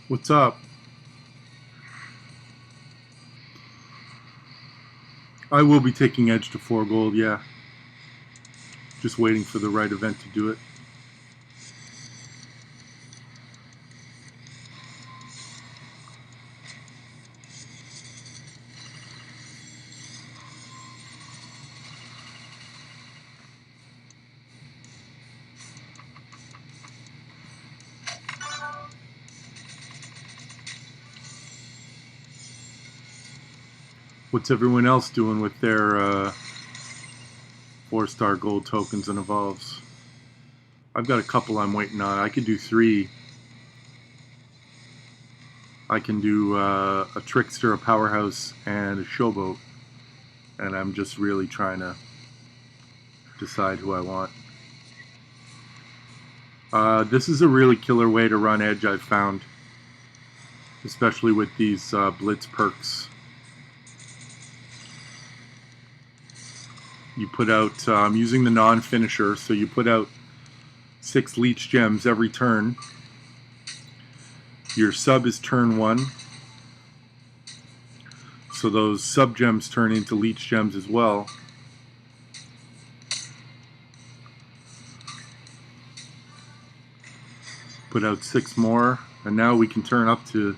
What's up? I will be taking Edge to 4 gold, yeah. Just waiting for the right event to do it. What's everyone else doing with their 4-star gold tokens and evolves? I've got a couple I'm waiting on. I could do 3. I can do a trickster, a powerhouse, and a showboat. And I'm just really trying to decide who I want. This is a really killer way to run Edge, I've found. Especially with these Blitz perks. You put out, I'm using the non-finisher, so you put out 6 leech gems every turn. Your sub is turn 1. So those sub gems turn into leech gems as well. Put out 6 more, and now we can turn up to,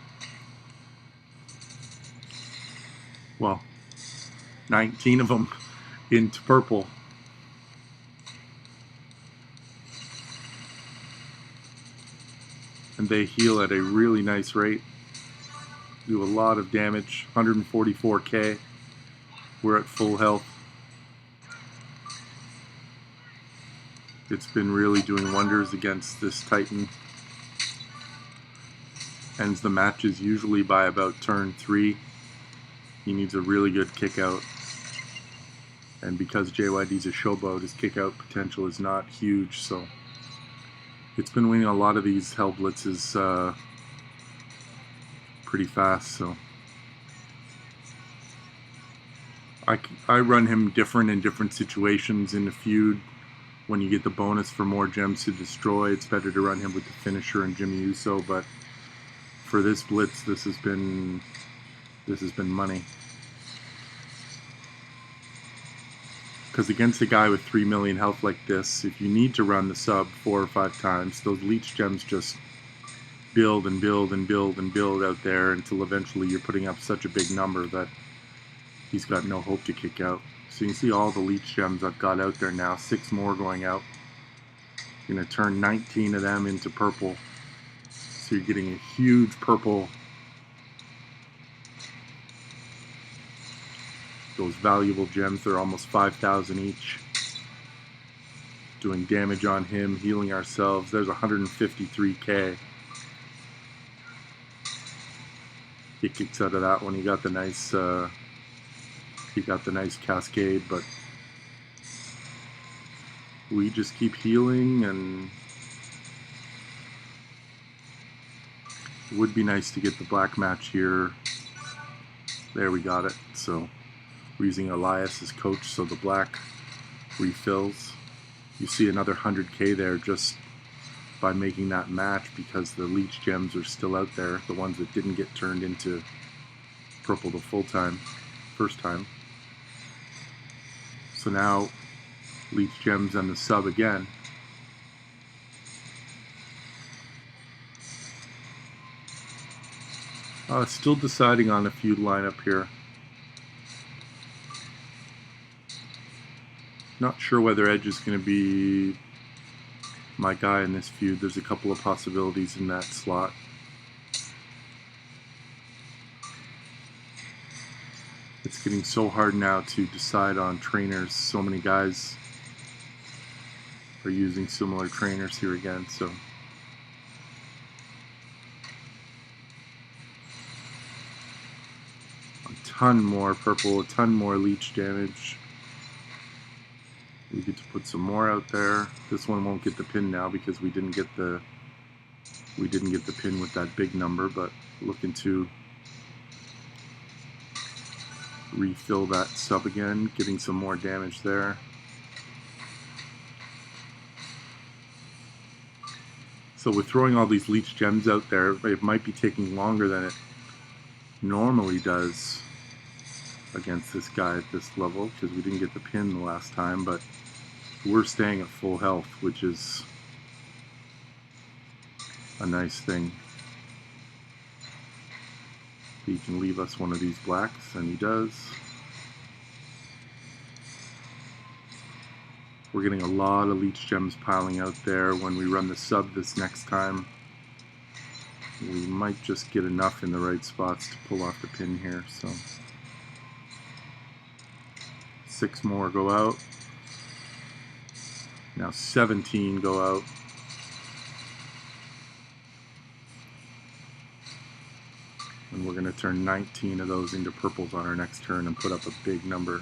well, 19 of them into purple. And they heal at a really nice rate. Do a lot of damage, 144k. We're at full health. It's been really doing wonders against this Titan. Ends the matches usually by about turn 3. He needs a really good kick out. And because JYD's a showboat, his kick out potential is not huge, so it's been winning a lot of these Hell Blitzes pretty fast. So I run him different in different situations. In the feud, when you get the bonus for more gems to destroy, it's better to run him with the finisher and Jimmy Uso, but for this Blitz, this has been money. Because against a guy with 3 million health like this, if you need to run the sub 4 or 5 times, those leech gems just build and build and build and build out there until eventually you're putting up such a big number that he's got no hope to kick out. So you can see all the leech gems I've got out there now, 6 more going out. I'm going to turn 19 of them into purple. So you're getting a huge purple. Those valuable gems, they're almost 5,000 each. Doing damage on him, healing ourselves. There's 153k. He kicks out of that one. He got the nice cascade, but we just keep healing, and it would be nice to get the black match here. There, we got it. So we're using Elias as coach, so the black refills. You see another 100k there just by making that match, because the leech gems are still out there, the ones that didn't get turned into purple the first time. So now leech gems and the sub again. Still deciding on a feud lineup here. Not sure whether Edge is going to be my guy in this feud. There's a couple of possibilities in that slot. It's getting so hard now to decide on trainers. So many guys are using similar trainers here again, so a ton more purple, a ton more leech damage. We get to put some more out there. This one won't get the pin now because we didn't get the pin with that big number, but looking to refill that sub again, getting some more damage there. So with throwing all these leech gems out there, it might be taking longer than it normally does against this guy at this level, because we didn't get the pin the last time, but we're staying at full health, which is a nice thing. He can leave us one of these blacks, and he does. We're getting a lot of leech gems piling out there. When we run the sub this next time, we might just get enough in the right spots to pull off the pin here. So 6 more go out. Now 17 go out. And we're going to turn 19 of those into purples on our next turn and put up a big number.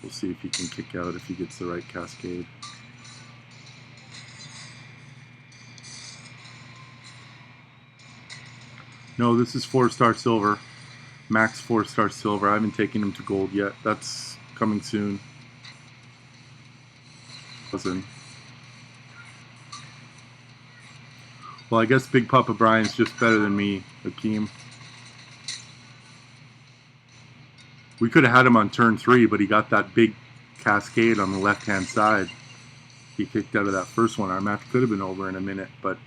We'll see if he can kick out if he gets the right cascade. No, this is 4-star silver. Max 4-star silver. I haven't taken him to gold yet. That's coming soon. Listen. Well, I guess Big Papa Brian's just better than me, Hakeem. We could have had him on turn 3, but he got that big cascade on the left-hand side. He kicked out of that first one. Our match could have been over in a minute, but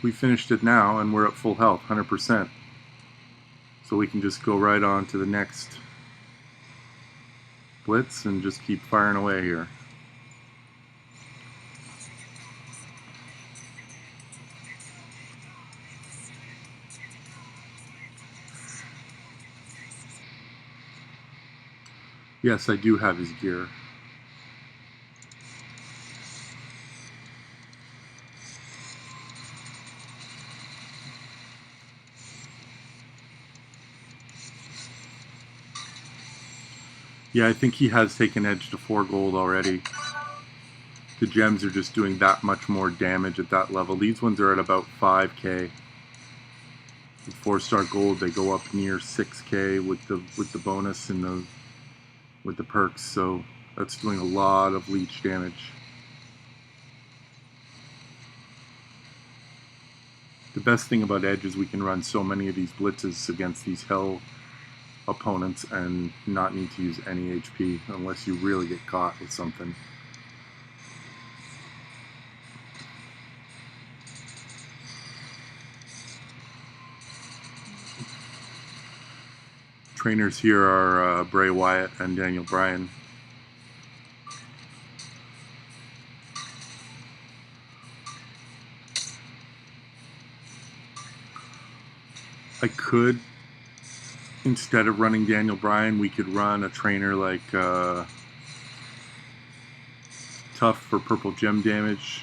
we finished it now, and we're at full health, 100%. So we can just go right on to the next Blitz and just keep firing away here. Yes, I do have his gear. Yeah, I think he has taken edge to 4 gold already. The gems are just doing that much more damage at that level. These ones are at about 5k. With 4-star gold, they go up near 6k with the bonus and with the perks, so that's doing a lot of leech damage. The best thing about Edge is we can run so many of these blitzes against these hell opponents and not need to use any HP unless you really get caught with something. Trainers here are Bray Wyatt and Daniel Bryan. I could, instead of running Daniel Bryan, we could run a trainer like Tough for purple gem damage,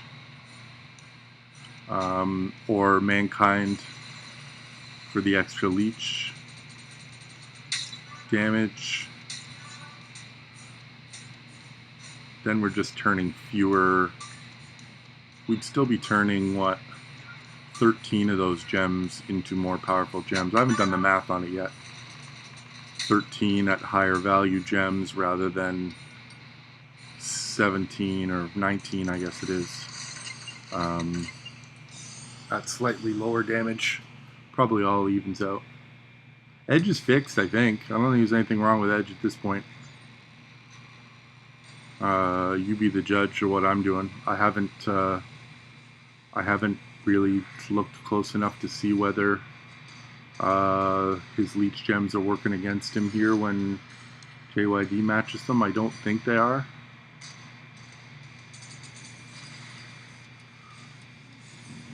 or Mankind for the extra leech damage. Then we're just turning fewer. We'd still be turning, what, 13 of those gems into more powerful gems. I haven't done the math on it yet. 13 at higher value gems rather than 17 or 19, I guess it is. At slightly lower damage. Probably all evens out. Edge is fixed, I think. I don't think there's anything wrong with Edge at this point. You be the judge of what I'm doing. I haven't really looked close enough to see whether his leech gems are working against him here when JYD matches them. I don't think they are.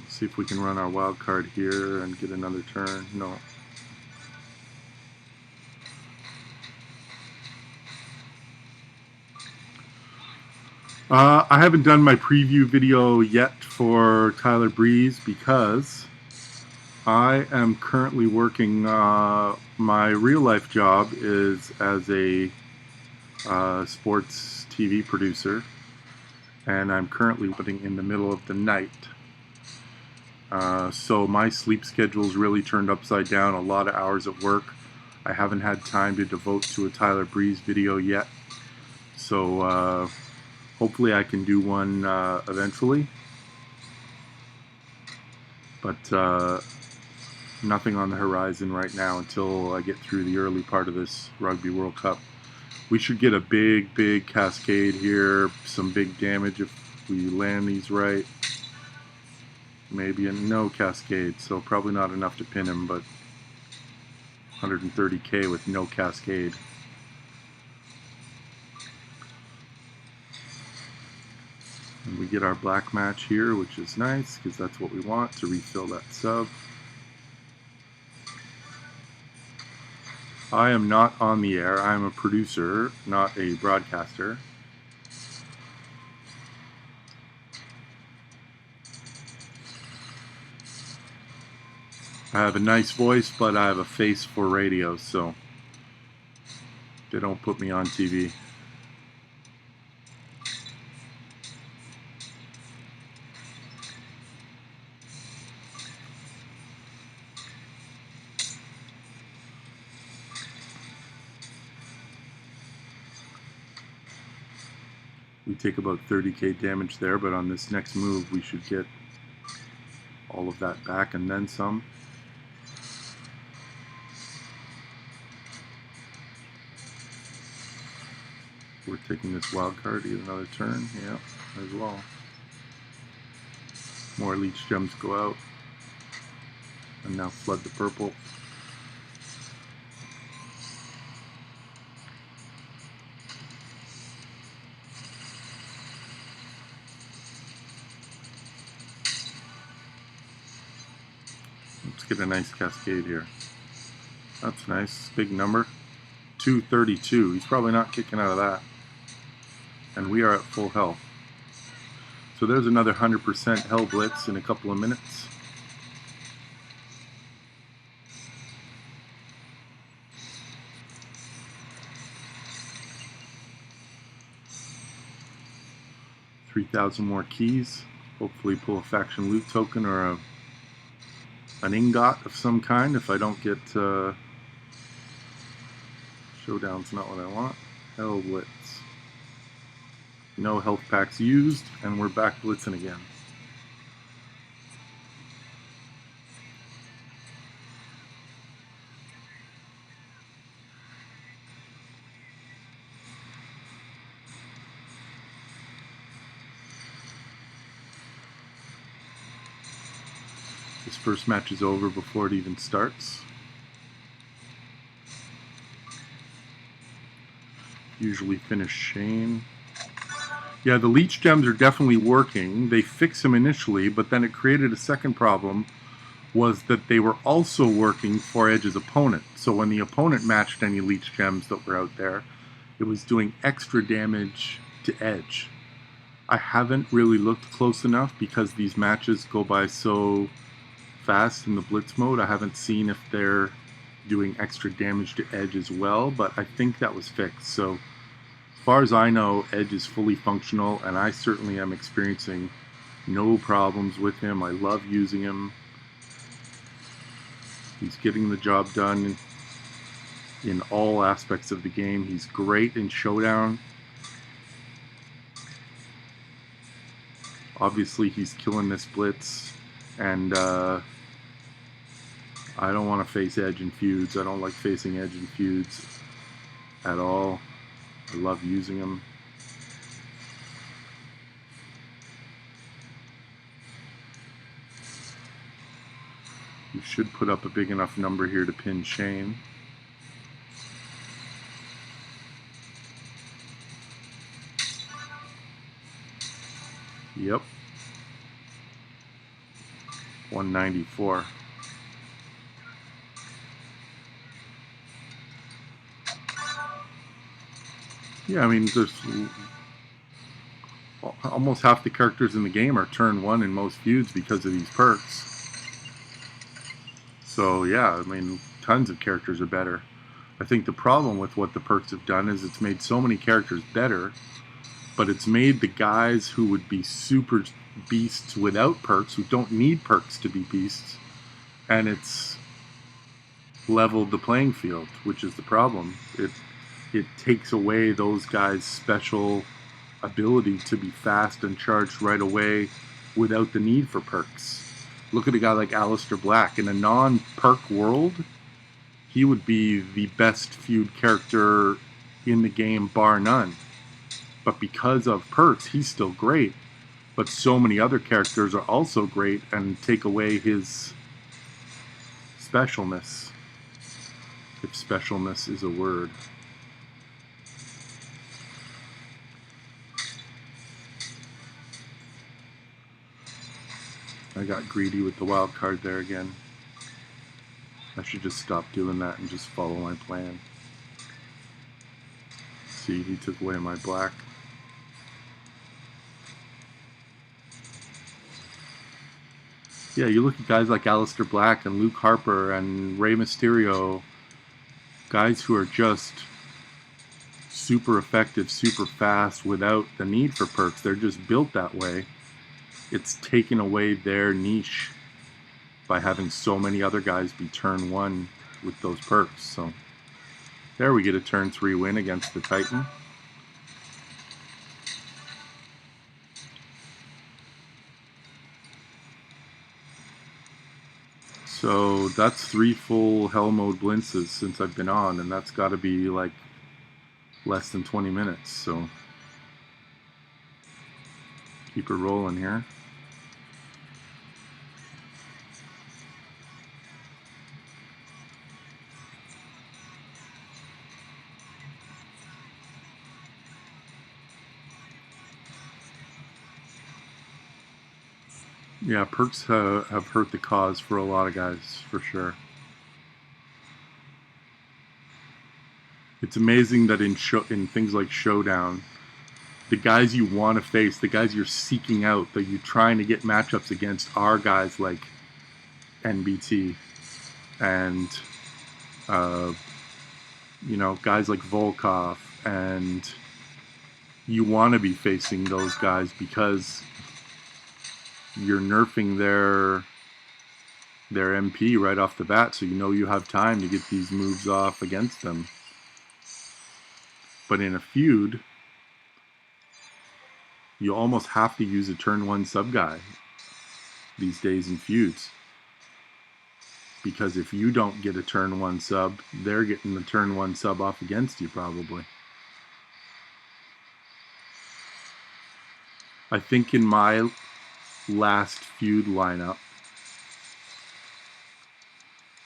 See if we can run our wild card here and get another turn. No. I haven't done my preview video yet for Tyler Breeze because I am currently working, my real life job is as a sports TV producer, and I'm currently putting in the middle of the night. So my sleep schedule's really turned upside down, a lot of hours of work. I haven't had time to devote to a Tyler Breeze video yet. So Hopefully I can do one eventually, but nothing on the horizon right now until I get through the early part of this Rugby World Cup. We should get a big cascade here, some big damage if we land these right. Maybe a no cascade, so probably not enough to pin him, but 130k with no cascade. And we get our black match here, which is nice because that's what we want to refill that sub. I am not on the air. I am a producer, not a broadcaster. I have a nice voice, but I have a face for radio, so they don't put me on TV. We take about 30k damage there, but on this next move we should get all of that back and then some. We're taking this wild card to get another turn, yeah, as well. More leech gems go out. And now flood the purple. Let's get a nice cascade here. That's nice. Big number. 232. He's probably not kicking out of that. And we are at full health. So there's another 100% Hell Blitz in a couple of minutes. $3,000 more keys. Hopefully pull a faction loot token or an ingot of some kind if I don't get showdown's not what I want. Hell Blitz. No health packs used, and we're back blitzing again. This first match is over before it even starts. Usually finish Shane. Yeah, the leech gems are definitely working. They fixed them initially, but then it created a second problem, was that they were also working for Edge's opponent. So when the opponent matched any leech gems that were out there, it was doing extra damage to Edge. I haven't really looked close enough because these matches go by so fast in the Blitz mode. I haven't seen if they're doing extra damage to Edge as well, but I think that was fixed. So as far as I know, Edge is fully functional, and I certainly am experiencing no problems with him. I love using him. He's getting the job done in all aspects of the game. He's great in Showdown. Obviously, he's killing this Blitz, and I don't want to face Edge in feuds. I don't like facing Edge in feuds at all. I love using him. You should put up a big enough number here to pin Shane. Yep. 194. Yeah, I mean, there's almost half the characters in the game are turn 1 in most feuds because of these perks. So yeah, I mean, tons of characters are better. I think the problem with what the perks have done is it's made so many characters better, but it's made the guys who would be super beasts without perks, who don't need perks to be beasts, and it's leveled the playing field, which is the problem. It takes away those guys' special ability to be fast and charged right away without the need for perks. Look at a guy like Aleister Black. In a non-perk world, he would be the best feud character in the game, bar none. But because of perks, he's still great. But so many other characters are also great and take away his specialness. If specialness is a word. I got greedy with the wild card there again. I should just stop doing that and just follow my plan. See, he took away my black. Yeah, you look at guys like Aleister Black and Luke Harper and Rey Mysterio, guys who are just super effective, super fast without the need for perks. They're just built that way. It's taken away their niche by having so many other guys be turn 1 with those perks. So there we get a turn 3 win against the Titan. So that's 3 full Hell Mode Blitzes since I've been on, and that's got to be like less than 20 minutes. So keep it rolling here. Yeah, perks have hurt the cause for a lot of guys, for sure. It's amazing that in things like Showdown, the guys you want to face, the guys you're seeking out, that you're trying to get matchups against, are guys like NBT and guys like Volkov, and you want to be facing those guys because you're nerfing their MP right off the bat, so you know you have time to get these moves off against them. But in a feud, you almost have to use a turn 1 sub guy these days in feuds. Because if you don't get a turn 1 sub, they're getting the turn 1 sub off against you probably. I think in my last feud lineup,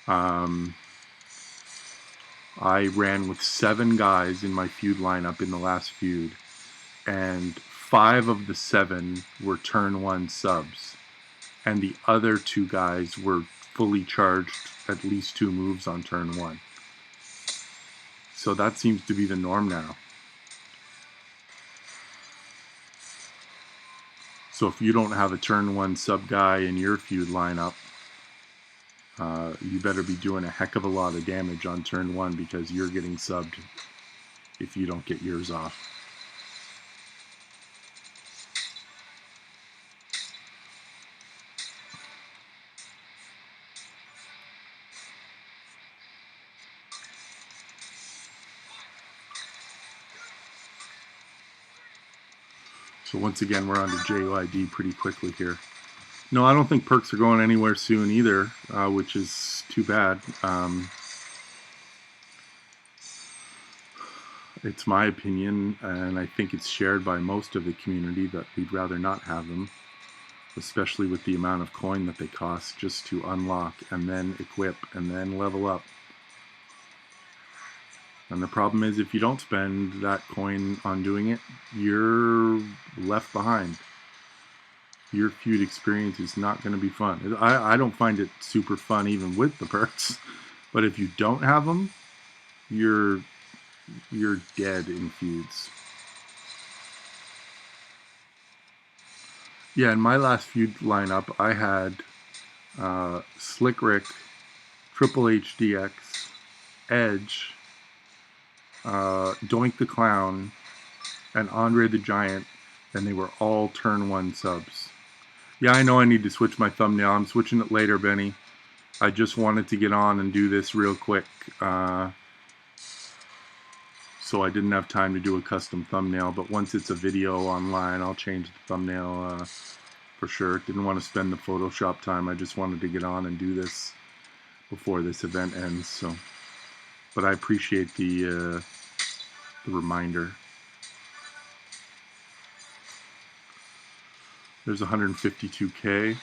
I ran with 7 guys in my feud lineup in the last feud, and 5 of the 7 were turn 1 subs, and the other 2 guys were fully charged at least 2 moves on turn 1. So that seems to be the norm now. So if you don't have a turn 1 sub guy in your feud lineup, you better be doing a heck of a lot of damage on turn 1, because you're getting subbed if you don't get yours off. So once again, we're on to JOID pretty quickly here. No, I don't think perks are going anywhere soon either, which is too bad. It's my opinion, and I think it's shared by most of the community, that we'd rather not have them, especially with the amount of coin that they cost just to unlock and then equip and then level up. And the problem is, if you don't spend that coin on doing it, you're left behind. Your feud experience is not going to be fun. I don't find it super fun even with the perks, but if you don't have them, you're dead in feuds. Yeah, in my last feud lineup, I had Slick Rick, Triple HDX, Edge, Doink the Clown, and Andre the Giant, and they were all turn 1 subs. Yeah, I know I need to switch my thumbnail. I'm switching it later, Benny. I just wanted to get on and do this real quick. so I didn't have time to do a custom thumbnail, but once it's a video online, I'll change the thumbnail for sure. Didn't want to spend the Photoshop time. I just wanted to get on and do this before this event ends. So, but I appreciate the reminder. There's 152K.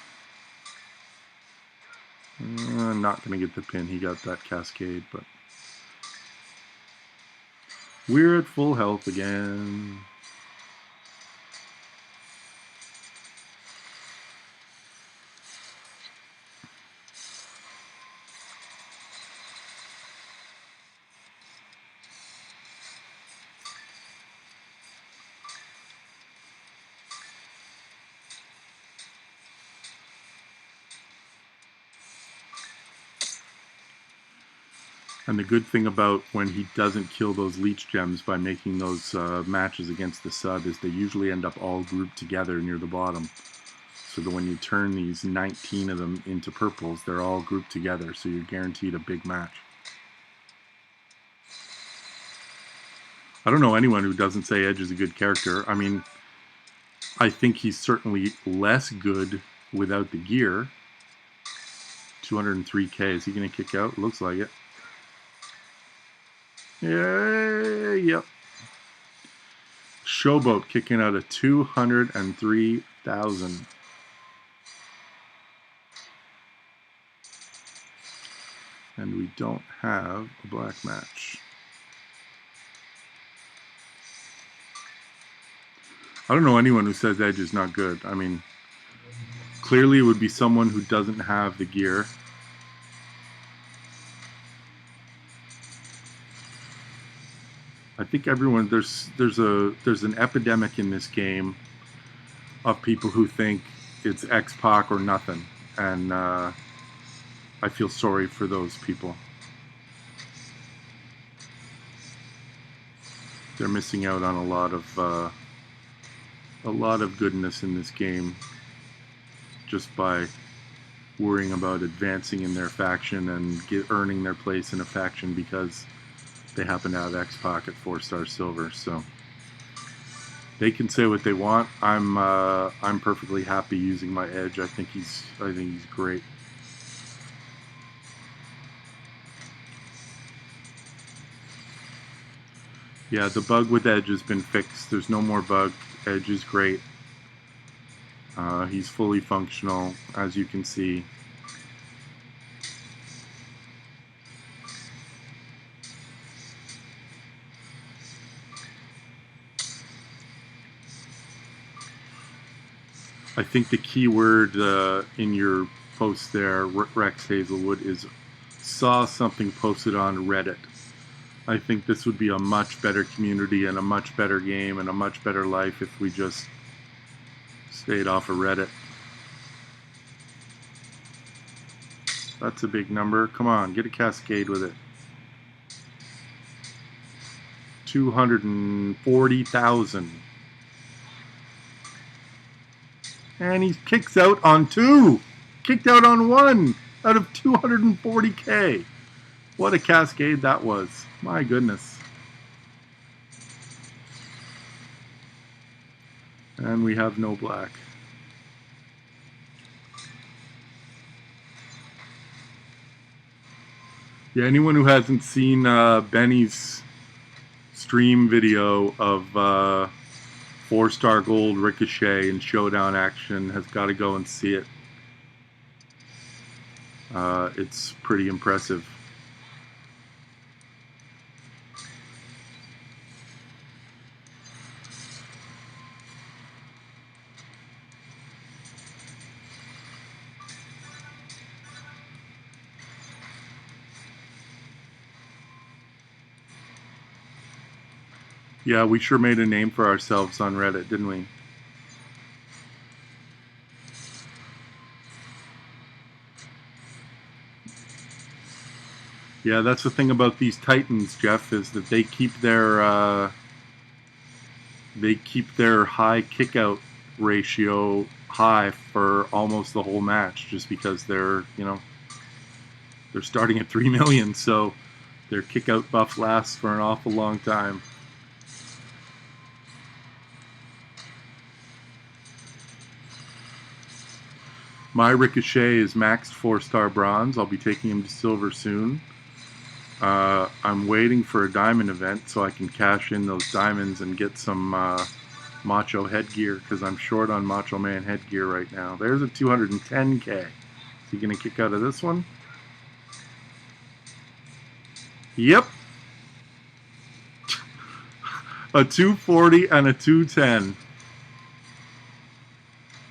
Not going to get the pin. He got that cascade, but we're at full health again. And the good thing about when he doesn't kill those leech gems by making those matches against the sub is they usually end up all grouped together near the bottom. So that when you turn these 19 of them into purples, they're all grouped together, so you're guaranteed a big match. I don't know anyone who doesn't say Edge is a good character. I mean, I think he's certainly less good without the gear. 203K, is he going to kick out? Looks like it. Yeah, yep. Showboat kicking out at 203,000. And we don't have a black match. I don't know anyone who says Edge is not good. I mean, clearly it would be someone who doesn't have the gear. I think everyone, there's an epidemic in this game of people who think it's X-Pac or nothing, and I feel sorry for those people. They're missing out on a lot of goodness in this game just by worrying about advancing in their faction and earning their place in a faction because they happen to have X-Pac at 4-star silver. So they can say what they want. I'm perfectly happy using my Edge. I think he's great. Yeah, the bug with Edge has been fixed. There's no more bug. Edge is great. He's fully functional, as you can see. I think the key word in your post there, Rex Hazelwood, is saw something posted on Reddit. I think this would be a much better community and a much better game and a much better life if we just stayed off of Reddit. That's a big number. Come on, get a cascade with it. 240,000. And he kicks out on 2. Kicked out on 1 out of 240K. What a cascade that was. My goodness. And we have no black. Yeah, anyone who hasn't seen Benny's stream video of 4-star gold Ricochet and showdown action has got to go and see it. It's pretty impressive. Yeah, we sure made a name for ourselves on Reddit, didn't we? Yeah, that's the thing about these Titans, Jeff, is that they keep their high kick-out ratio high for almost the whole match, just because they're starting at 3 million, so their kick-out buff lasts for an awful long time. My Ricochet is maxed 4-star bronze. I'll be taking him to silver soon. I'm waiting for a diamond event so I can cash in those diamonds and get some Macho headgear, because I'm short on Macho Man headgear right now. There's a 210k. Is he going to kick out of this one? Yep. A 240 and a 210.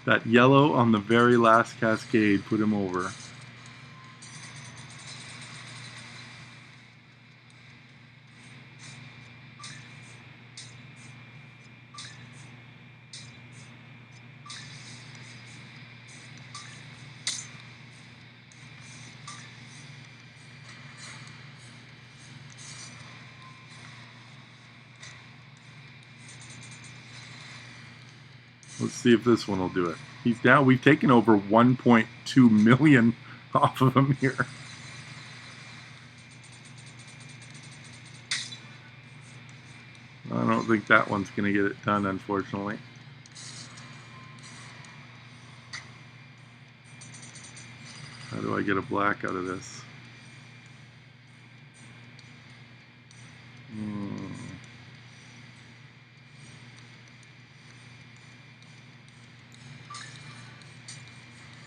That yellow on the very last cascade put him over. Let's see if this one will do it. He's down. We've taken over 1.2 million off of him here. I don't think that one's going to get it done, unfortunately. How do I get a black out of this?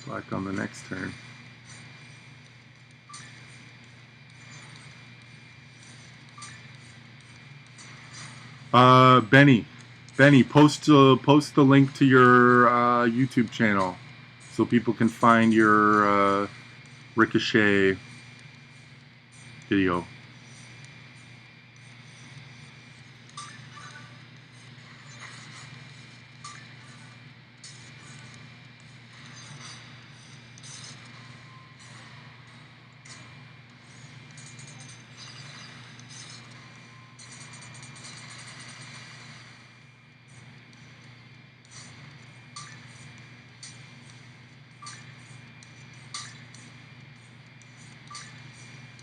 Black on the next turn. Benny, post the link to your YouTube channel so people can find your Ricochet video.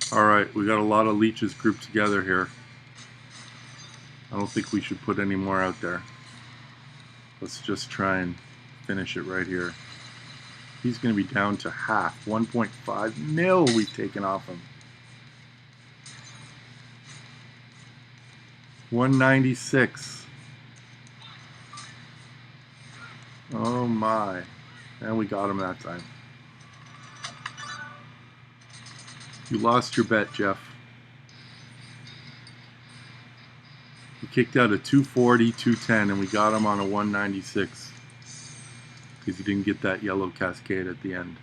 Alright, we got a lot of leeches grouped together here. I don't think we should put any more out there. Let's just try and finish it right here. He's going to be down to half. 1.5 mil we've taken off him. 196. Oh my. And we got him that time. You lost your bet, Jeff. We kicked out a 240, 210, and we got him on a 196 because he didn't get that yellow cascade at the end.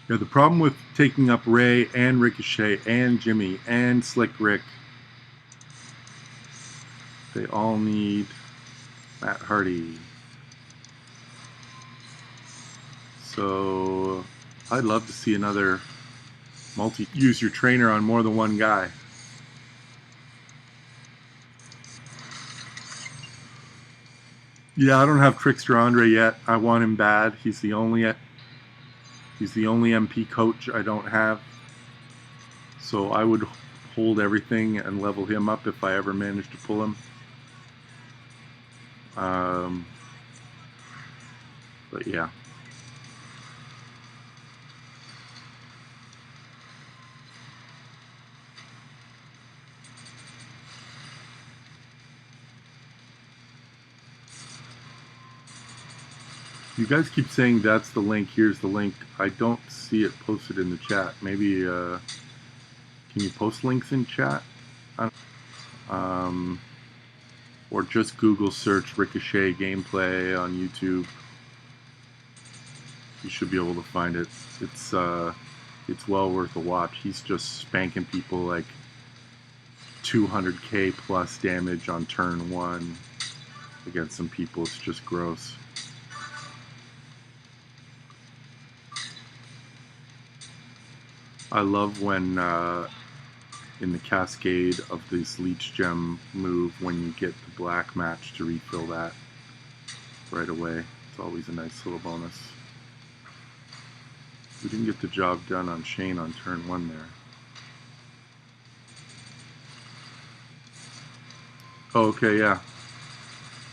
Yeah, the problem with taking up Ray and Ricochet and Jimmy and Slick Rick, they all need Matt Hardy. So I'd love to see another use your trainer on more than one guy. Yeah, I don't have Trickster Andre yet. I want him bad. He's the only MP coach I don't have. So I would hold everything and level him up if I ever managed to pull him. But yeah. You guys keep saying that's the link, here's the link. I don't see it posted in the chat. Maybe, can you post links in chat? Or just Google search Ricochet gameplay on YouTube. You should be able to find it. It's well worth a watch. He's just spanking people like 200k plus damage on turn 1 against some people. It's just gross. I love when in the cascade of this leech gem move, when you get the black match to refill that right away. It's always a nice little bonus. We didn't get the job done on Shane on turn 1 there. Oh, okay, yeah.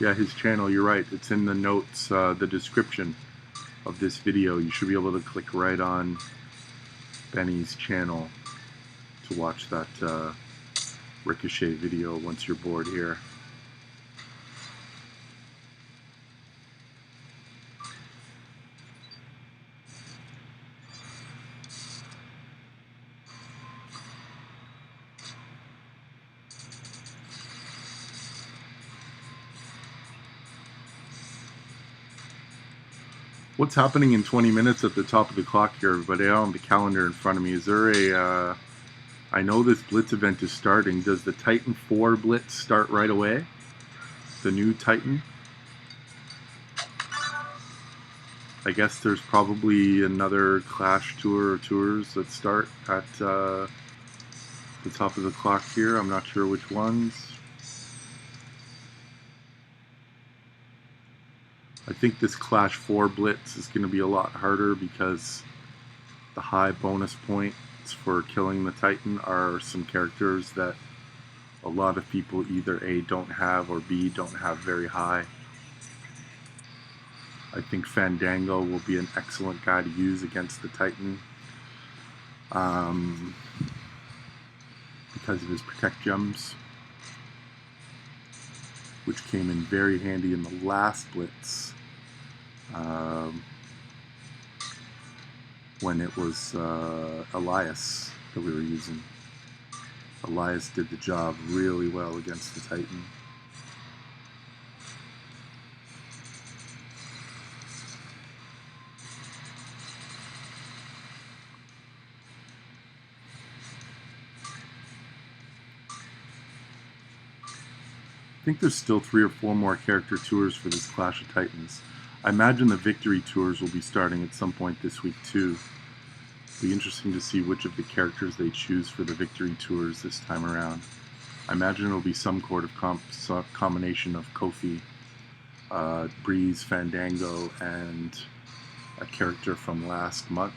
Yeah, his channel, you're right. It's in the notes, the description of this video. You should be able to click right on Benny's channel to watch that Ricochet video once you're bored here. What's happening in 20 minutes at the top of the clock here, everybody? I don't have the calendar in front of me. Is there a, I know this Blitz event is starting. Does the Titan 4 Blitz start right away? The new Titan? I guess there's probably another Clash Tour or tours that start at the top of the clock here. I'm not sure which ones. I think this Clash 4 Blitz is going to be a lot harder because the high bonus points for killing the Titan are some characters that a lot of people either A, don't have, or B, don't have very high. I think Fandango will be an excellent guy to use against the Titan because of his Protect Gems, which came in very handy in the last Blitz when it was Elias that we were using. Elias did the job really well against the Titan. I think there's still 3 or 4 more character tours for this Clash of Titans. I imagine the victory tours will be starting at some point this week too. It'll be interesting to see which of the characters they choose for the victory tours this time around. I imagine it'll be some sort of combination of Kofi, Breeze, Fandango, and a character from last month.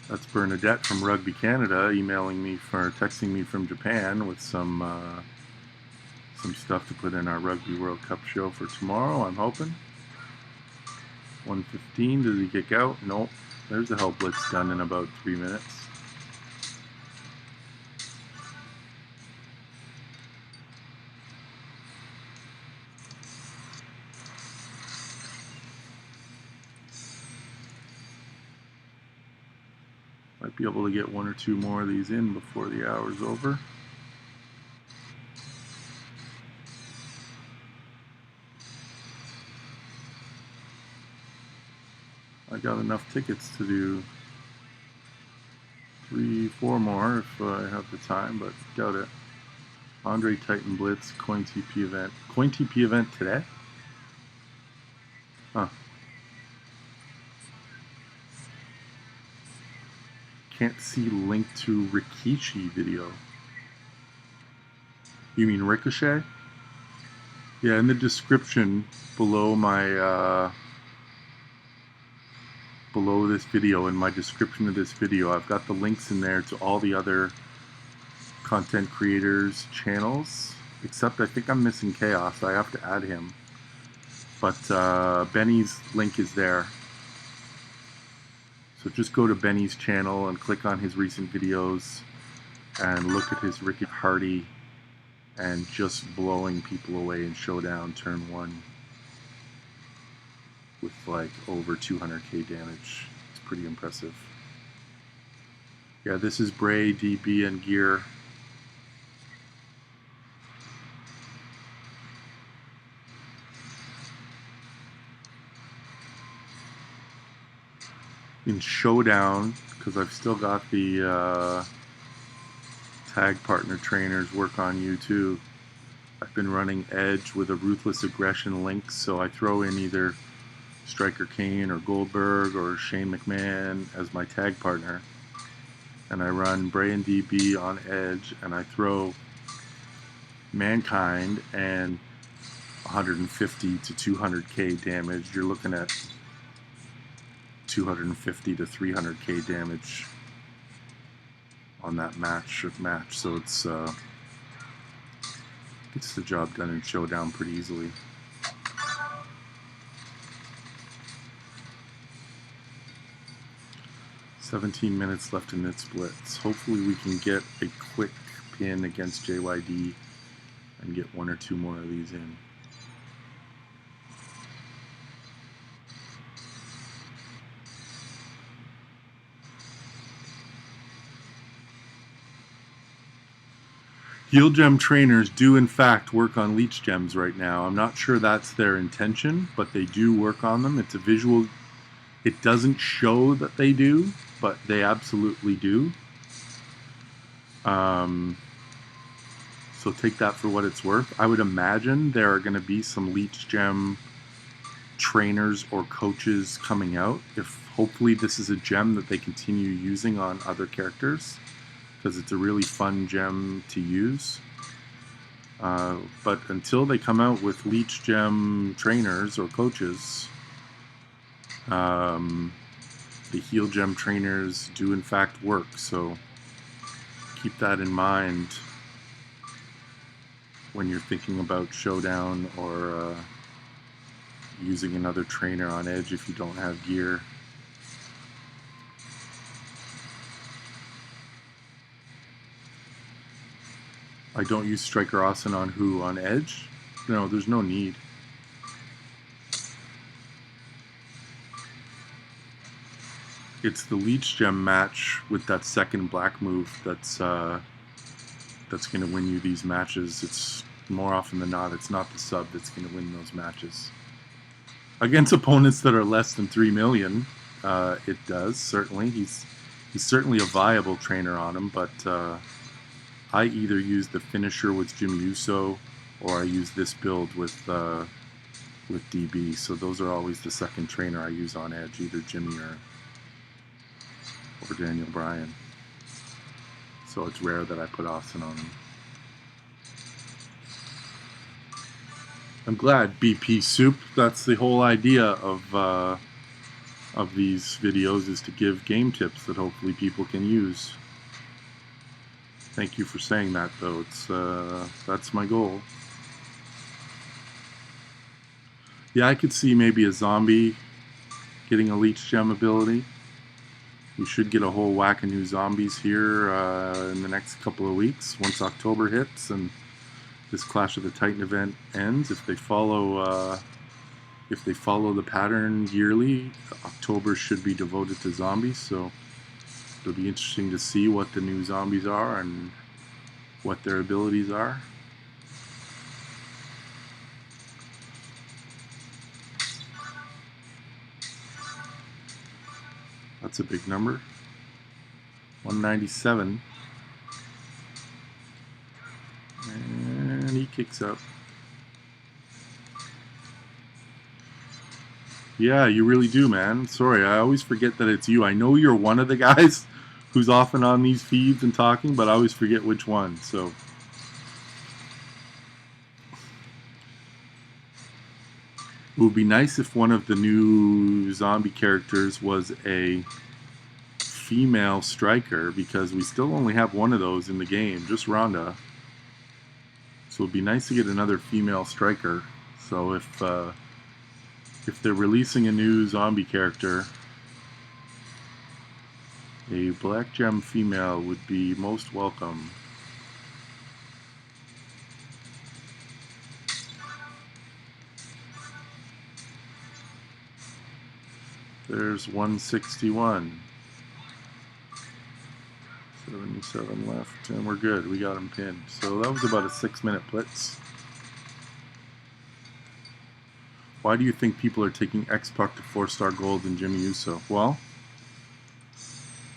That's Bernadette from Rugby Canada texting me from Japan with some stuff to put in our Rugby World Cup show for tomorrow, I'm hoping. 1:15, does he kick out? Nope. There's a Hell Blitz done in about 3 minutes. Might be able to get 1 or 2 more of these in before the hour's over. I got enough tickets to do 3, 4 more if I have the time, but doubt it. Andre Titan Blitz, CoinTP event. CoinTP event today? Huh. Can't see link to Rikishi video. You mean Ricochet? Yeah, in the description below my below this video, in my description of this video, I've got the links in there to all the other content creators' channels, except I think I'm missing Chaos. I have to add him. But Benny's link is there. So just go to Benny's channel and click on his recent videos and look at his Ricky Hardy and just blowing people away in Showdown turn 1 with like over 200k damage. It's pretty impressive. Yeah, this is Bray, DB, and Gear. In Showdown, because I've still got the tag partner trainers work on you too. I've been running Edge with a Ruthless Aggression link, so I throw in either Striker Kane or Goldberg or Shane McMahon as my tag partner, and I run Bray and DB on Edge, and I throw Mankind and 150 to 200k damage, you're looking at 250 to 300k damage on that match. So it's gets the job done in Showdown pretty easily. $17 minutes left in this Blitz. Hopefully we can get a quick pin against JYD and get one or two more of these in. Heal Gem trainers do in fact work on Leech Gems right now. I'm not sure that's their intention, but they do work on them. It's a visual. It doesn't show that they do, but they absolutely do. So take that for what it's worth. I would imagine there are going to be some Leech Gem trainers or coaches coming out. Hopefully this is a gem that they continue using on other characters, because it's a really fun gem to use. But until they come out with Leech Gem trainers or coaches, the Heal Gem trainers do in fact work. So keep that in mind when you're thinking about Showdown or using another trainer on Edge if you don't have gear. I don't use Striker Austin on who? On Edge? No, there's no need. It's the Leech Gem match with that second black move that's going to win you these matches. It's more often than not, it's not the sub that's going to win those matches. Against opponents that are less than 3 million, it does, certainly. He's certainly a viable trainer on him, but I either use the finisher with Jimmy Uso, or I use this build with DB. So those are always the second trainer I use on Edge, either Jimmy or Daniel Bryan. So it's rare that I put Austin on him. I'm glad, BP Soup. That's the whole idea of these videos, is to give game tips that hopefully people can use. Thank you for saying that, though. It's that's my goal. Yeah, I could see maybe a zombie getting a Leech Gem ability. We should get a whole whack of new zombies here in the next couple of weeks, once October hits and this Clash of the Titan event ends. If they follow the pattern yearly, October should be devoted to zombies. So it'll be interesting to see what the new zombies are and what their abilities are. That's a big number. 197. And he kicks up. Yeah, you really do, man. Sorry, I always forget that it's you. I know you're one of the guys who's often on these feeds and talking, but I always forget which one. So it would be nice if one of the new zombie characters was a female striker, because we still only have one of those in the game, just Rhonda. So it'd be nice to get another female striker. So if they're releasing a new zombie character, a Black Gem female would be most welcome. There's 161. 77 left, and we're good. We got him pinned. So that was about a 6-minute blitz. Why do you think people are taking X-Pac to 4-star gold and Jimmy Uso? Well,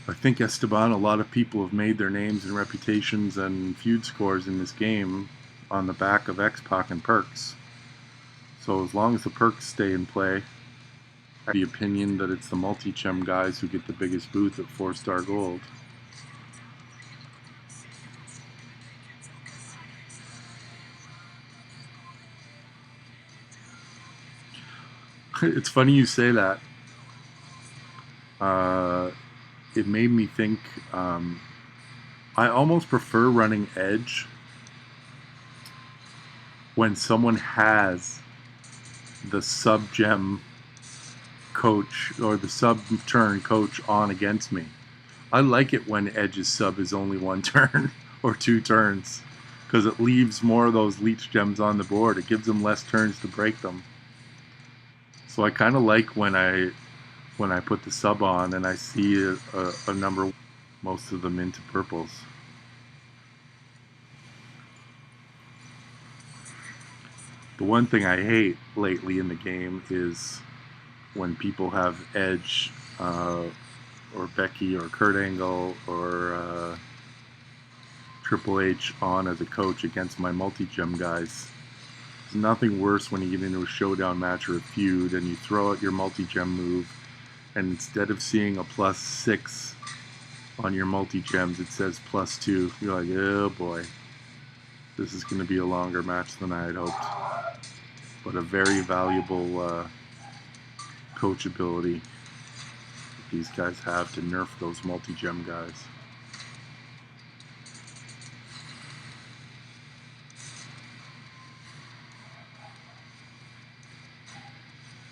I think, Esteban, a lot of people have made their names and reputations and feud scores in this game on the back of X-Pac and perks. So as long as the perks stay in play, The opinion that it's the multi-gem guys who get the biggest booth at 4-star gold. It's funny you say that. It made me think, I almost prefer running edge when someone has the sub-gem coach or the sub-turn coach on against me. I like it when edge's sub is only one turn or 2 turns, because it leaves more of those leech gems on the board. It gives them less turns to break them. So I kind of like when I put the sub on and I see a number, most of them into purples. The one thing I hate lately in the game is when people have Edge or Becky or Kurt Angle or Triple H on as a coach against my multi-gem guys. There's nothing worse when you get into a showdown match or a feud and you throw out your multi-gem move, and instead of seeing a +6 on your multi-gems, it says +2. You're like, oh boy, this is going to be a longer match than I had hoped. But a very valuable coach ability that these guys have to nerf those multi-gem guys.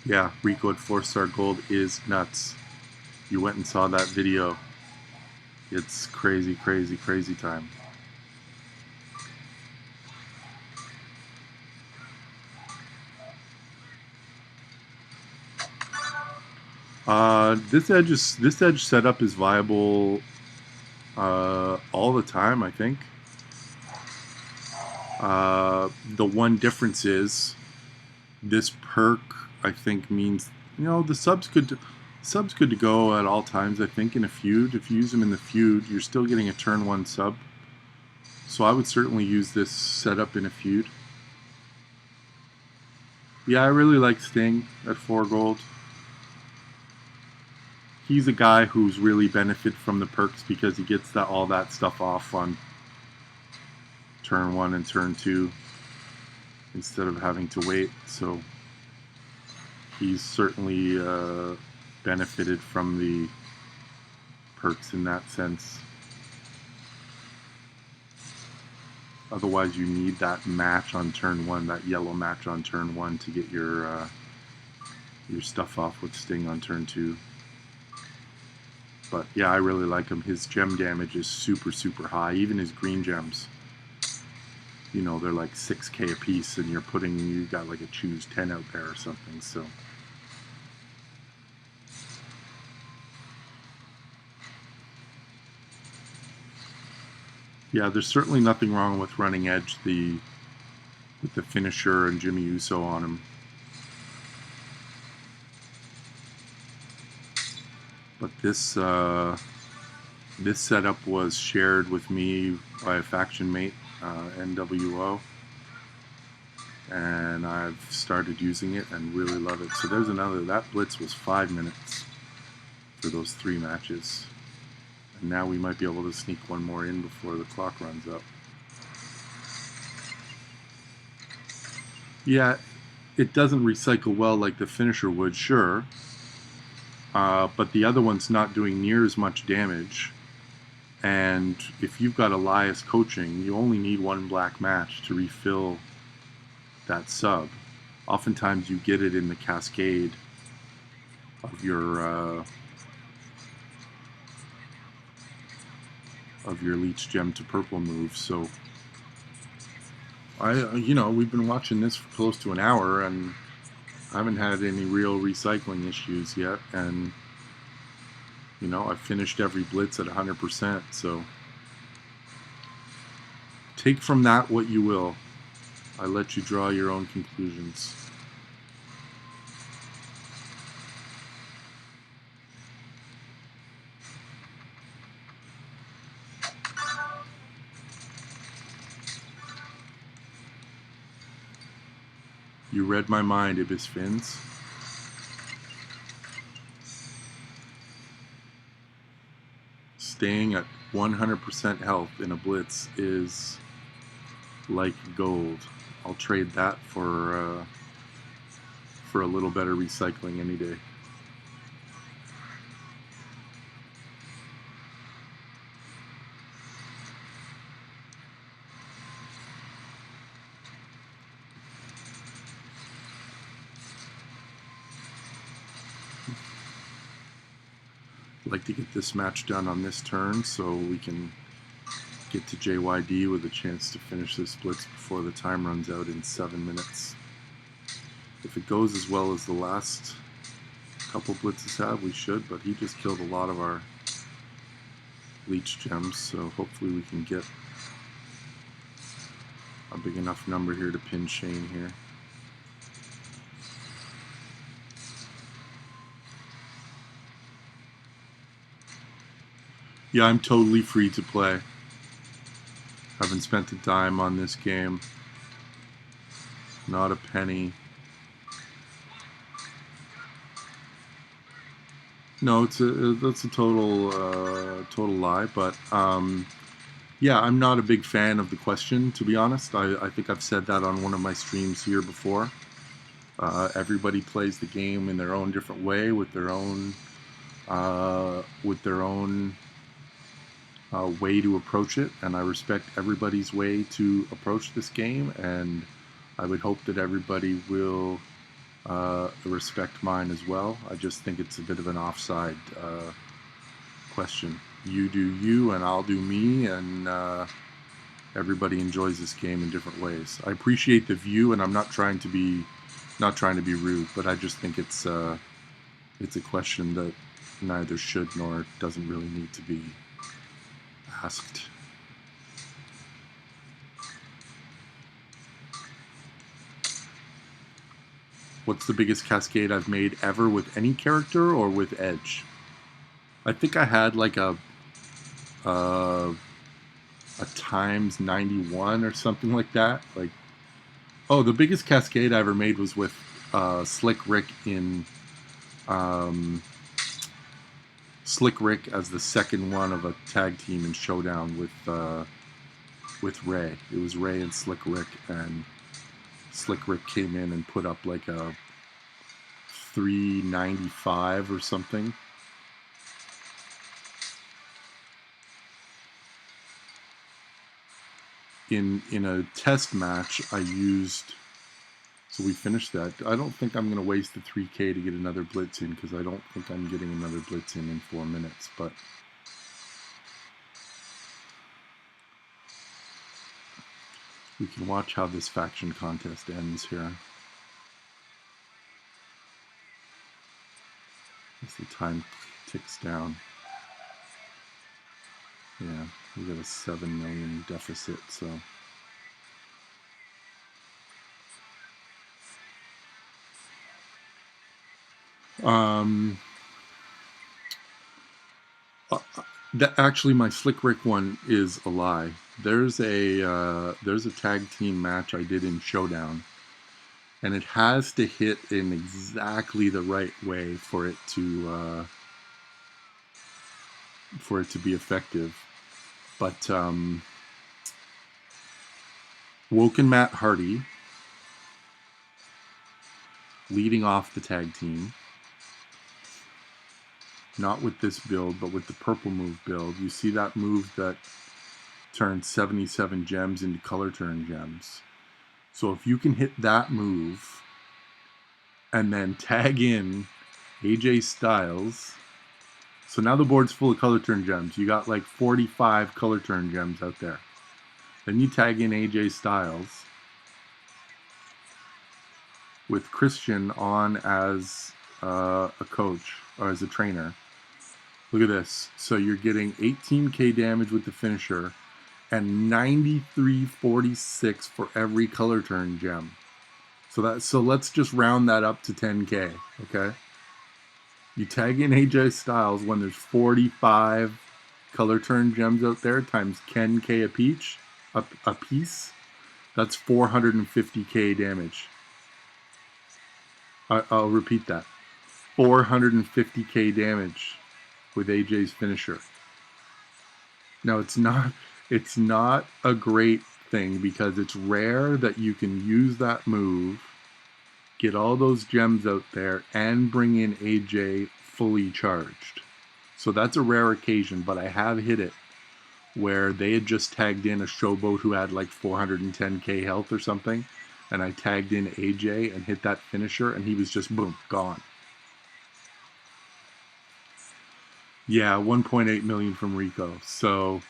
Yeah, Rico at 4-star gold is nuts. You went and saw that video. It's crazy, crazy, crazy time. This edge setup is viable all the time, I think. The one difference is this perk, I think, means, you know, the sub's good to go at all times, I think, in a feud. If you use them in the feud, you're still getting a turn 1 sub. So I would certainly use this setup in a feud. Yeah, I really like Sting at 4 gold. He's a guy who's really benefited from the perks because he gets all that stuff off on turn 1 and turn 2 instead of having to wait. So he's certainly benefited from the perks in that sense. Otherwise, you need that match on turn 1, that yellow match on turn 1, to get your stuff off with Sting on turn 2. But yeah, I really like him. His gem damage is super, super high. Even his green gems, you know, they're like 6k a piece, and you got like a choose 10 out there or something. So yeah, there's certainly nothing wrong with running Edge with the finisher and Jimmy Uso on him. But this setup was shared with me by a faction mate, NWO, and I've started using it and really love it. So there's that Blitz was 5 minutes for those 3 matches. And now we might be able to sneak one more in before the clock runs up. Yeah, it doesn't recycle well like the finisher would, sure. But the other one's not doing near as much damage. And if you've got Elias coaching, you only need 1 black match to refill that sub. Oftentimes you get it in the cascade of your leech gem to purple move. So we've been watching this for close to an hour and I haven't had any real recycling issues yet, and you know, I've finished every Blitz at 100%, so take from that what you will. I let you draw your own conclusions. You read my mind, Ibis Fins. Staying at 100% health in a Blitz is like gold. I'll trade that for a little better recycling any day. I'd like to get this match done on this turn so we can get to JYD with a chance to finish this Blitz before the time runs out in 7 minutes. If it goes as well as the last couple Blitzes have, we should, but he just killed a lot of our leech gems, so hopefully we can get a big enough number here to pin Shane here. Yeah, I'm totally free to play. Haven't spent a dime on this game. Not a penny. No, that's a total lie. But yeah, I'm not a big fan of the question, to be honest. I think I've said that on one of my streams here before. Everybody plays the game in their own different way with their own way to approach it, and I respect everybody's way to approach this game, and I would hope that everybody will respect mine as well. I just think it's a bit of an offside question. You do you, and I'll do me, and everybody enjoys this game in different ways. I appreciate the view, and I'm not trying to be rude, but I just think it's a question that neither should nor doesn't really need to be asked. What's the biggest cascade I've made ever with any character or with Edge? I think I had like a times 91 or something like that. Like, oh, the biggest cascade I ever made was with Slick Rick in Slick Rick as the second one of a tag team in Showdown with Ray. It was Ray and Slick Rick, and Slick Rick came in and put up like a 395 or something. In a test match, I used. So we finished that. I don't think I'm going to waste the 3K to get another Blitz in, because I don't think I'm getting another Blitz in 4 minutes. But we can watch how this faction contest ends here. As the time ticks down. Yeah, we got a 7 million deficit, so. Actually, my Slick Rick one is a lie. There's a tag team match I did in Showdown, and it has to hit in exactly the right way for it to be effective. But Woken Matt Hardy leading off the tag team. Not with this build, but with the purple move build. You see that move that turns 77 gems into color turn gems. So if you can hit that move and then tag in AJ Styles. So now the board's full of color turn gems. You got like 45 color turn gems out there. Then you tag in AJ Styles with Christian on as a coach or as a trainer. Look at this. So you're getting 18k damage with the finisher and 93.46 for every color turn gem. So let's just round that up to 10k, okay? You tag in AJ Styles when there's 45 color turn gems out there times 10k a piece. That's 450k damage. I'll repeat that. 450k damage with AJ's finisher. No, it's not a great thing because it's rare that you can use that move, get all those gems out there, and bring in AJ fully charged. So that's a rare occasion, but I have hit it where they had just tagged in a showboat who had like 410k health or something, and I tagged in AJ and hit that finisher, and he was just boom, gone. Yeah, 1.8 million from Rico. So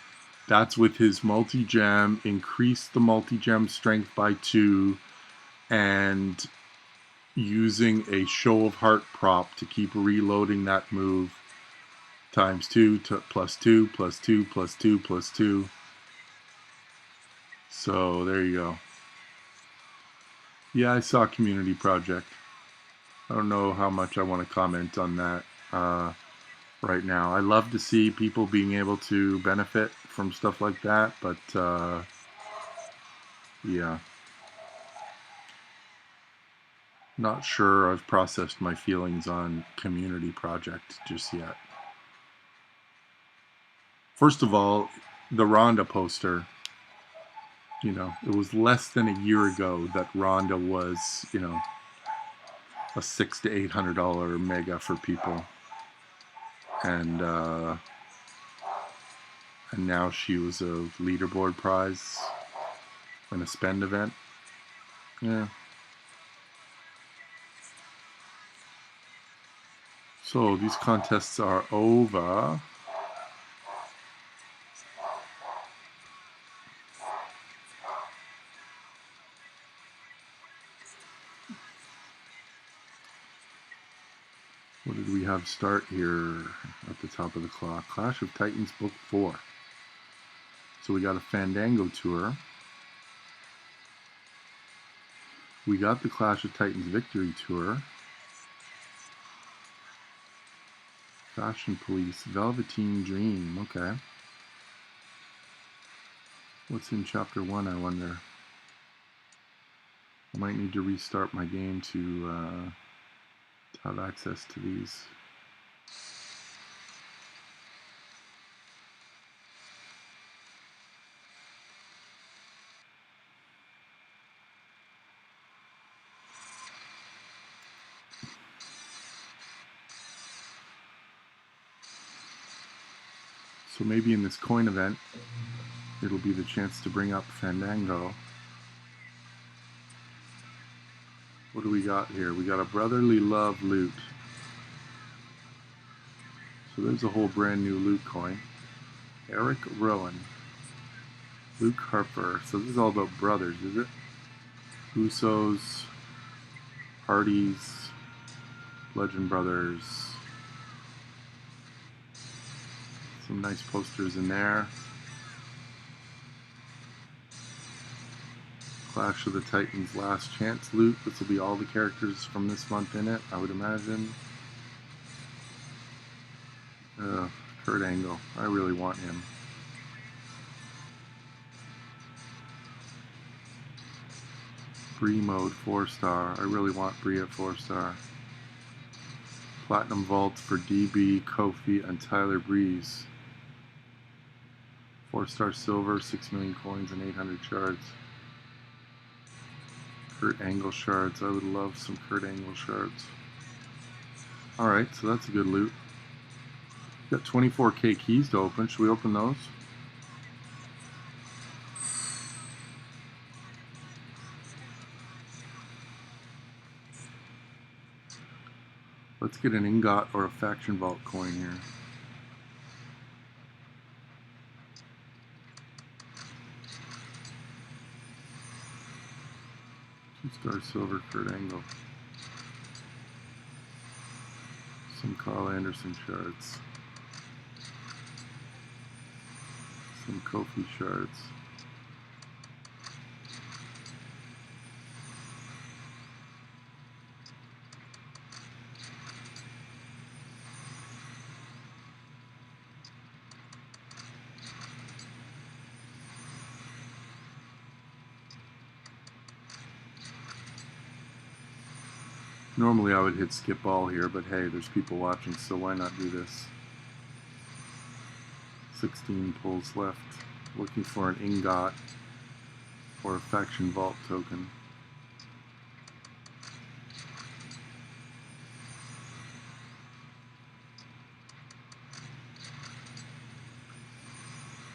that's with his multi-gem, increase the multi-gem strength by 2, and using a show of heart prop to keep reloading that move times 2 to plus 2 plus 2 plus 2 plus 2. So there you go. Yeah, I saw Community Project. I don't know how much I want to comment on that right now. I love to see people being able to benefit from stuff like that, but yeah. Not sure I've processed my feelings on Community Project just yet. First of all, the Rhonda poster, it was less than a year ago that Rhonda was, a $600 to $800 mega for people, and now she was a leaderboard prize in a spend event. Yeah. So these contests are over. What did we have start here at the top of the clock? Clash of Titans Book 4. So we got a Fandango tour. We got the Clash of Titans Victory tour. Fashion Police, Velveteen Dream, okay. What's in Chapter 1, I wonder? I might need to restart my game to have access to these. So maybe in this coin event, it'll be the chance to bring up Fandango. What do we got here? We got a Brotherly Love loot. So there's a whole brand new loot coin. Eric Rowan. Luke Harper. So this is all about brothers, is it? Usos, Hardys, Legend Brothers. Some nice posters in there. Clash of the Titans Last Chance loot. This will be all the characters from this month in it, I would imagine. Kurt Angle. I really want him. Bree mode 4-star. I really want Bree at 4-star. Platinum Vaults for DB, Kofi, and Tyler Breeze. 4-star silver, 6 million coins, and 800 shards. Kurt Angle shards. I would love some Kurt Angle shards. Alright, so that's a good loot. Got 24k keys to open. Should we open those? Let's get an ingot or a faction vault coin here. Two-star silver Kurt Angle. Some Carl Anderson shards. Some Kofi shards. Normally I would hit skip all here, but hey, there's people watching, so why not do this? 16 pulls left. Looking for an ingot or a faction vault token.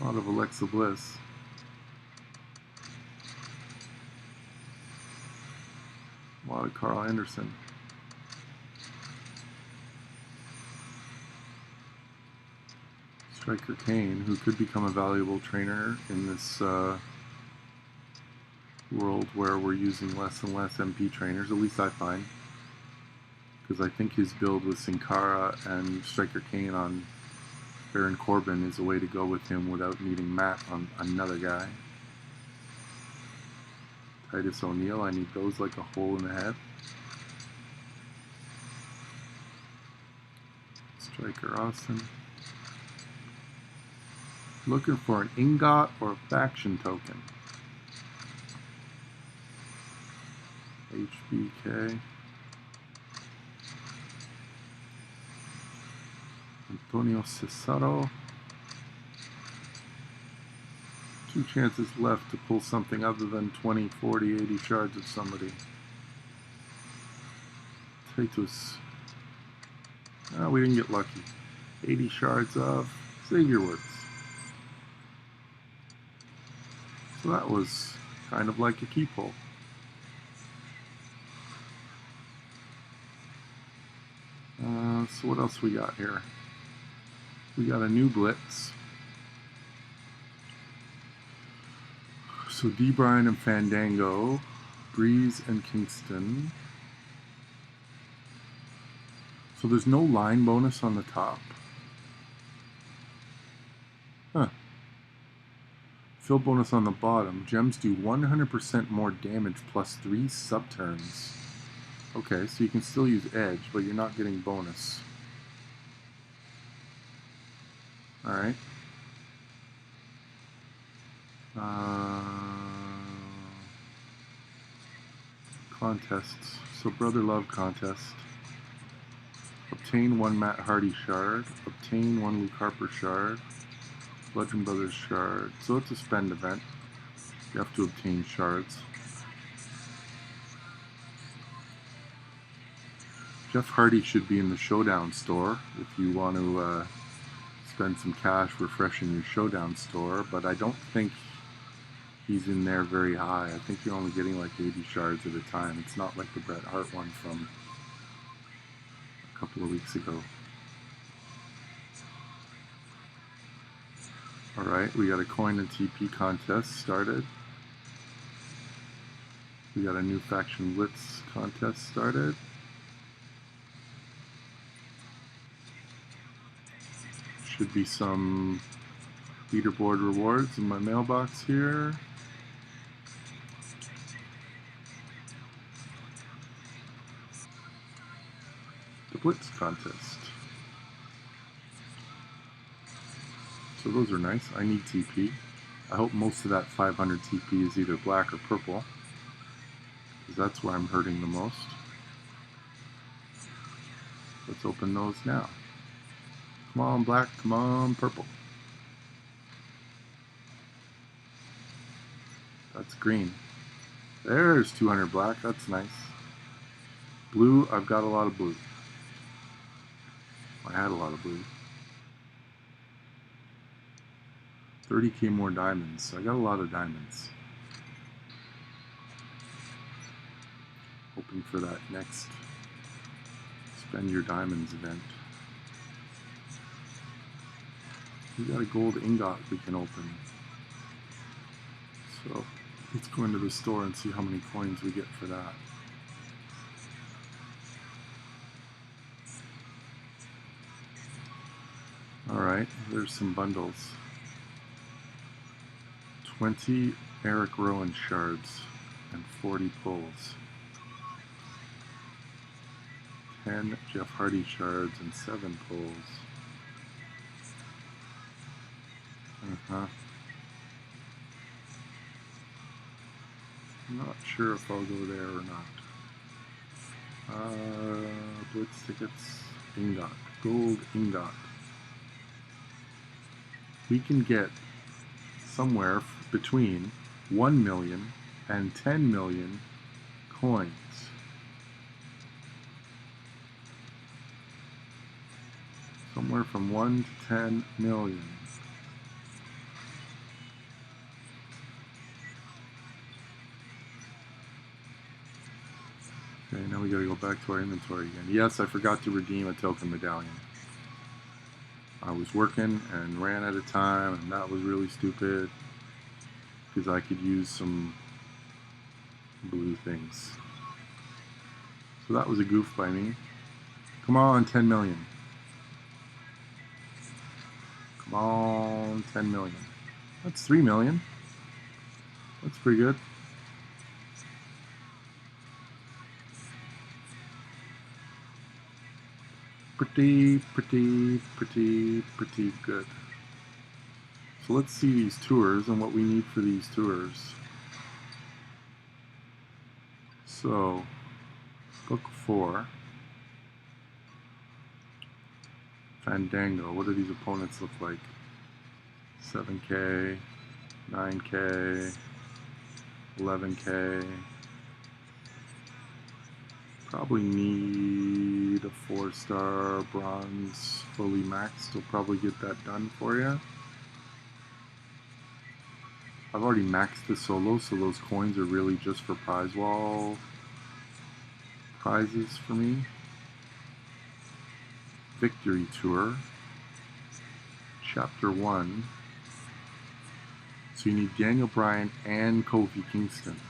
A lot of Alexa Bliss. A lot of Carl Anderson. Striker Kane, who could become a valuable trainer in this world where we're using less and less MP trainers, at least I find. Because I think his build with Sin Cara and Striker Kane on Baron Corbin is a way to go with him without needing Matt on another guy. Titus O'Neil, I need those like a hole in the head. Striker Austin. Looking for an ingot or a faction token. HBK. Antonio Cesaro. 2 chances left to pull something other than 20, 40, 80 shards of somebody. Titus. Oh, we didn't get lucky. 80 shards of Xavier Woods. So that was kind of like a key pull. So what else we got here? We got a new Blitz. So D. Bryan and Fandango, Breeze and Kingston. So there's no line bonus on the top. Huh. Fill bonus on the bottom. Gems do 100% more damage plus 3 sub-turns. Okay, so you can still use edge, but you're not getting bonus. Alright. Contests. So Brother Love contest. Obtain 1 Matt Hardy shard. Obtain 1 Luke Harper shard. Bludgeon Brothers shard. So it's a spend event. You have to obtain shards. Jeff Hardy should be in the Showdown store if you want to spend some cash refreshing your Showdown store, but I don't think he's in there very high. I think you're only getting like 80 shards at a time. It's not like the Bret Hart one from a couple of weeks ago. Alright, we got a coin and TP contest started. We got a new Faction Blitz contest started. Should be some leaderboard rewards in my mailbox here. The Blitz contest. So those are nice. I need TP. I hope most of that 500 TP is either black or purple, because that's where I'm hurting the most. Let's open those now. Come on, black. Come on, purple. That's green. There's 200 black. That's nice. Blue, I've got a lot of blue. I had a lot of blue. 30k more diamonds. So I got a lot of diamonds. Hoping for that next Spend Your Diamonds event. We got a gold ingot we can open. So let's go into the store and see how many coins we get for that. Alright, there's some bundles. 20 Eric Rowan shards and 40 pulls. 10 Jeff Hardy shards and 7 pulls. I'm not sure if I'll go there or not. Blitz tickets, ingot, gold ingot. we can get somewhere between 1 million and 10 million coins. Somewhere from 1 to 10 million. Okay, now we gotta go back to our inventory again. Yes, I forgot to redeem a token medallion. I was working and ran out of time, and that was really stupid because I could use some blue things. So that was a goof by me. Come on, 10 million. Come on, 10 million. That's 3 million. That's pretty good. Pretty good. So let's see these tours and what we need for these tours. So, book 4. Fandango. What do these opponents look like? 7K, 9K, 11K. Probably need a 4-star bronze fully maxed. We'll probably get that done for you. I've already maxed the solo, so those coins are really just for prize wall prizes for me. Victory Tour, Chapter 1. So you need Daniel Bryan and Kofi Kingston.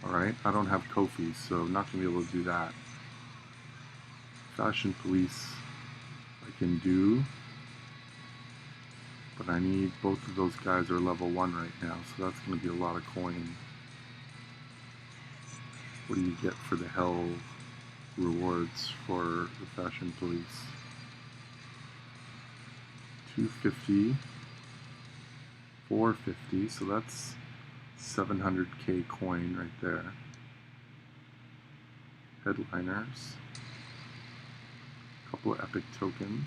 Alright, I don't have Kofi, so I'm not going to be able to do that. Fashion Police I can do, but I need both of those guys are level 1 right now, so that's going to be a lot of coin. What do you get for the hell rewards for the Fashion Police? 250, 450, so that's 700k coin right there. Headliners, a couple of epic tokens,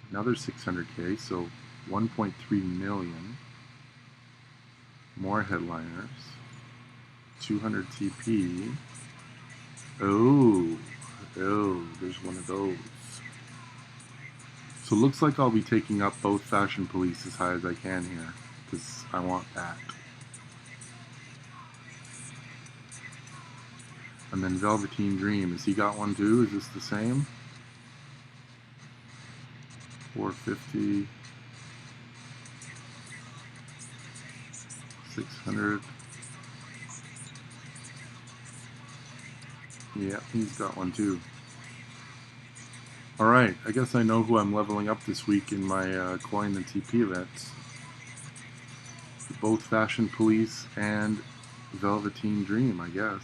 another 600k, so 1.3 million. More headliners, 200 TP. Oh, there's one of those. So it looks like I'll be taking up both Fashion Police as high as I can here, because I want that. And then Velveteen Dream, has he got one too? Is this the same? 450, 600. Yeah, he's got one too. Alright, I guess I know who I'm leveling up this week in my coin and TP events. Both Fashion Police and Velveteen Dream, I guess.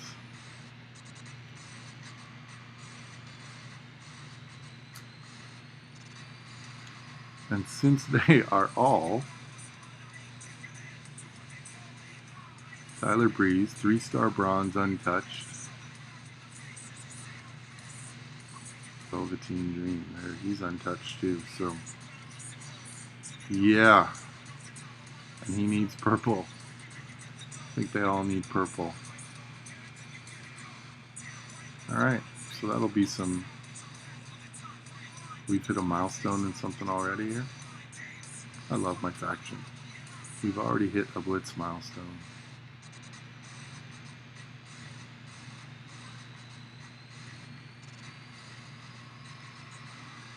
And since they are all Tyler Breeze, 3-star bronze untouched, Velveteen Dream, there, he's untouched too, so yeah, and he needs purple. I think they all need purple. Alright, so that'll be some. We've hit a milestone in something already here. I love my faction. We've already hit a Blitz milestone.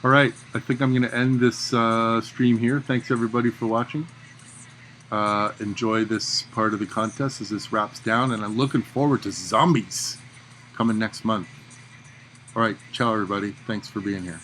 Alright, I think I'm going to end this stream here. Thanks everybody for watching. Enjoy this part of the contest as this wraps down, and I'm looking forward to zombies coming next month. Alright, ciao everybody. Thanks for being here.